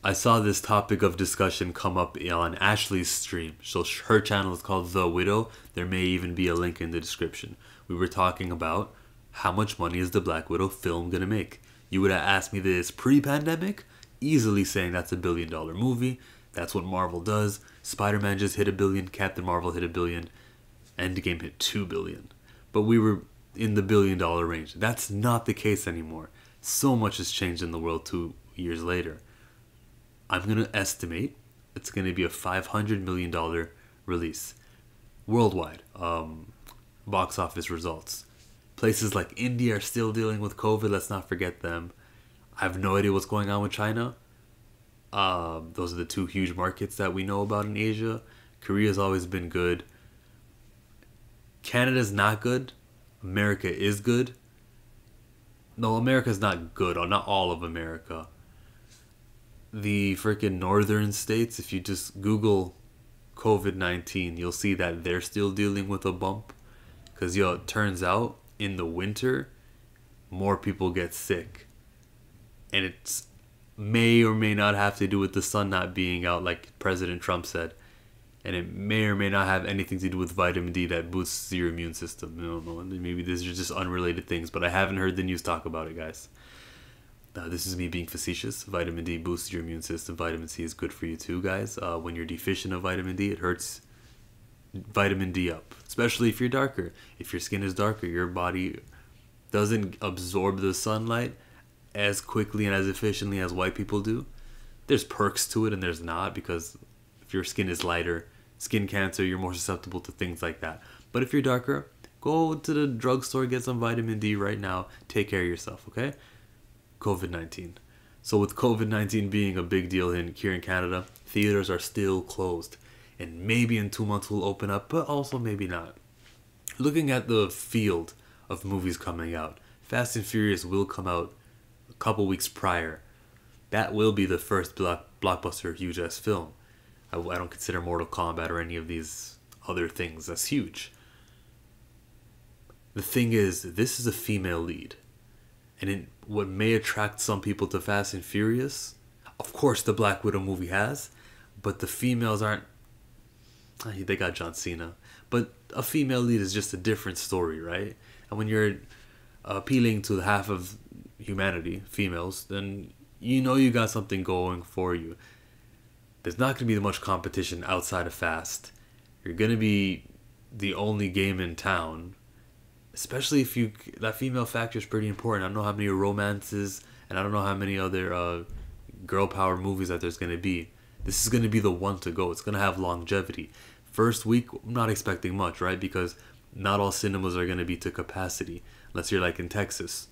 I saw this topic of discussion come up on Ashley's stream. So her channel is called The Widow. There may even be a link in the description. We were talking about how much money is the Black Widow film gonna make. You would have asked me this pre-pandemic, easily saying that's a $1 billion movie. That's what Marvel does. Spider-Man just hit $1 billion. Captain Marvel hit $1 billion. Endgame hit $2 billion. But we were in the $1 billion range. That's not the case anymore. So much has changed in the world 2 years later. I'm going to estimate it's going to be a $500 million release worldwide. Box office results. Places like India are still dealing with COVID. Let's not forget them. I have no idea what's going on with China. Those are the two huge markets that we know about in Asia. Korea's always been good. Canada's not good. America is good. No, America's not good. Not all of America. The freaking northern states, if you just Google COVID-19, you'll see that they're still dealing with a bump. Because, it turns out in the winter, more people get sick. And it's may or may not have to do with the sun not being out, like President Trump said. And it may or may not have anything to do with vitamin D that boosts your immune system. I don't know. Maybe these are just unrelated things, but I haven't heard the news talk about it, guys. This is me being facetious. Vitamin D boosts your immune system. Vitamin C is good for you too, guys. When you're deficient of vitamin D, it hurts vitamin D up. Especially if you're darker. If your skin is darker, your body doesn't absorb the sunlight as quickly and as efficiently as white people do. There's perks to it and there's not, because if your skin is lighter, skin cancer, you're more susceptible to things like that. But if you're darker, go to the drugstore, get some vitamin D right now. Take care of yourself, okay? COVID-19. So with COVID-19 being a big deal here in Canada, theaters are still closed. And maybe in 2 months we'll open up, but also maybe not. Looking at the field of movies coming out, Fast and Furious will come out a couple weeks prior. That will be the first blockbuster huge ass film. I don't consider Mortal Kombat or any of these other things as huge. The thing is, this is a female lead. And what may attract some people to Fast and Furious, of course the Black Widow movie has, but the females aren't. They got John Cena. But a female lead is just a different story, right? And when you're appealing to half of humanity, females, then you got something going for you. There's not going to be much competition outside of Fast. You're going to be the only game in town. Especially if that female factor is pretty important. I don't know how many romances and I don't know how many other girl power movies that there's going to be. This is going to be the one to go. It's going to have longevity. First week, I'm not expecting much, right? Because not all cinemas are going to be to capacity. Unless you're like in Texas.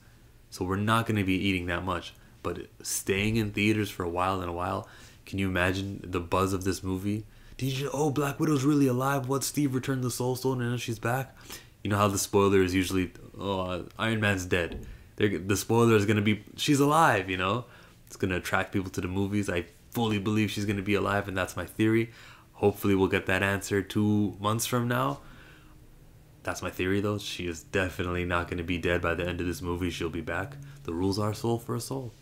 So we're not going to be eating that much. But staying in theaters for a while, can you imagine the buzz of this movie? Black Widow's really alive? What, Steve returned the Soul Stone and now she's back? You know how the spoiler is usually, Iron Man's dead. The spoiler is going to be, she's alive, It's going to attract people to the movies. I fully believe she's going to be alive, and that's my theory. Hopefully we'll get that answer 2 months from now. That's my theory, though. She is definitely not going to be dead by the end of this movie. She'll be back. The rules are soul for a soul.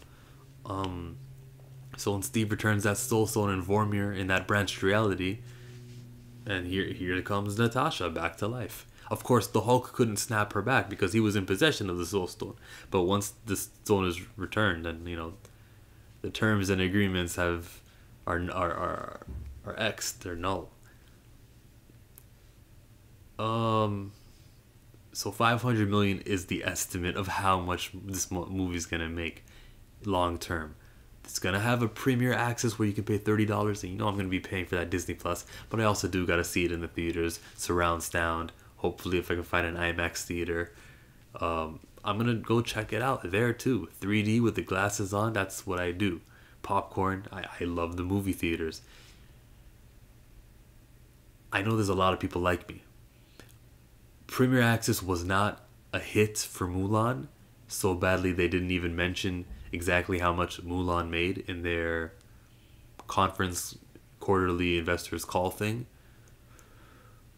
So when Steve returns that Soul Stone and Vormir in that branched reality, and here comes Natasha back to life. Of course, the Hulk couldn't snap her back because he was in possession of the Soul Stone. But once the stone is returned, then the terms and agreements are X. They're null. So 500 million is the estimate of how much this movie's gonna make long term. It's gonna have a premiere access where you can pay $30, and I'm gonna be paying for that Disney Plus. But I also do gotta see it in the theaters, surround sound. Hopefully, if I can find an IMAX theater, I'm gonna go check it out there too. 3D with the glasses on. That's what I do. Popcorn. I love the movie theaters. I know there's a lot of people like me. Premiere Access was not a hit for Mulan so badly they didn't even mention exactly how much Mulan made in their conference quarterly investors call thing.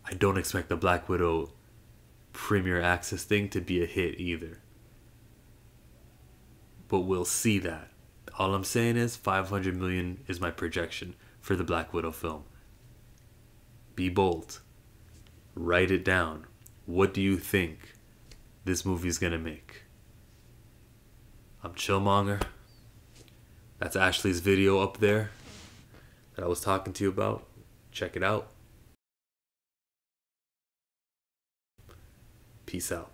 I don't expect the Black Widow Premiere Access thing to be a hit either. But we'll see that. all I'm saying is 500 million is my projection for the Black Widow film. Be bold. Write it down. What do you think this movie's gonna make? I'm Chillmonger. That's Ashley's video up there that I was talking to you about. Check it out. Peace out.